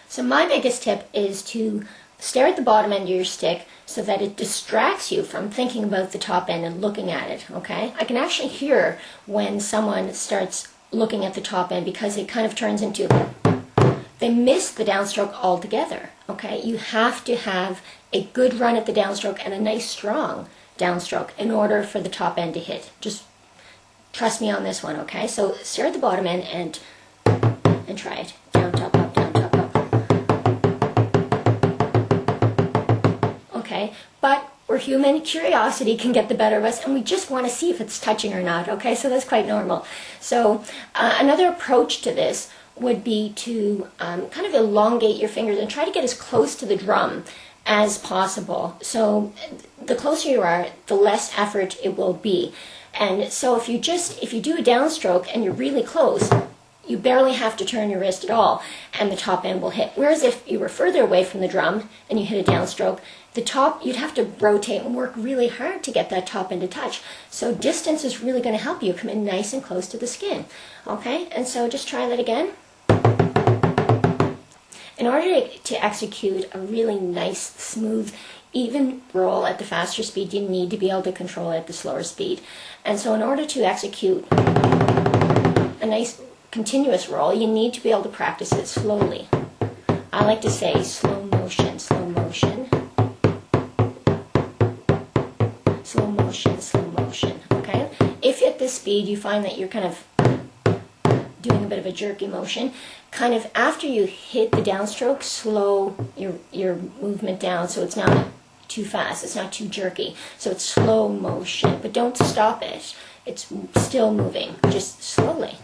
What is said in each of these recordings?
So my biggest tip is to stare at the bottom end of your stick so that it distracts you from thinking about the top end and looking at it, okay? I can actually hear when someone starts looking at the top end because it kind of turns into, they miss the downstroke altogether, okay? You have to have a good run at the downstroke and a nice strong downstroke in order for the top end to hit. Just trust me on this one, okay? So stare at the bottom end and try it. Down, top, up, down, top, up. Okay, but we're human. Curiosity can get the better of us, and we just want to see if it's touching or not, okay? So that's quite normal. So another approach to this would be to kind of elongate your fingers and try to get as close to the drum as possible. So the closer you are, the less effort it will be. And so if you do a downstroke and you're really close, you barely have to turn your wrist at all and the top end will hit. Whereas if you were further away from the drum and you hit a downstroke, the top, you'd have to rotate and work really hard to get that top end to touch. So distance is really going to help you come in nice and close to the skin. Okay, and so just try that again. In order to execute a really nice, smooth, even roll at the faster speed, you need to be able to control it at the slower speed. And so in order to execute a nice continuous roll, you need to be able to practice it slowly. I like to say slow motion, slow motion, slow motion, slow motion, okay? If at this speed you find that you're kind of doing a bit of a jerky motion, kind of after you hit the downstroke, slow your movement down so it's not too fast, it's not too jerky. So it's slow motion, but don't stop it. It's still moving, just slowly.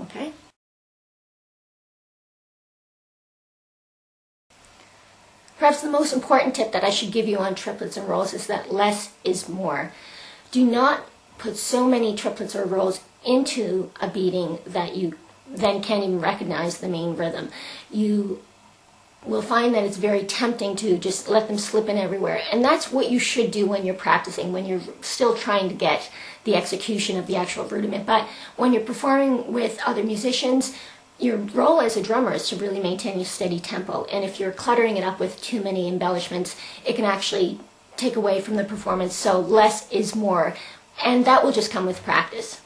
Okay? Perhaps the most important tip that I should give you on triplets and rolls is that less is more. Do not put so many triplets or rolls into a beating that you then can't even recognize the main rhythm. You will find that it's very tempting to just let them slip in everywhere. And that's what you should do when you're practicing, when you're still trying to get the execution of the actual rudiment. But when you're performing with other musicians, your role as a drummer is to really maintain a steady tempo. And if you're cluttering it up with too many embellishments, it can actually take away from the performance. So less is more. And that will just come with practice.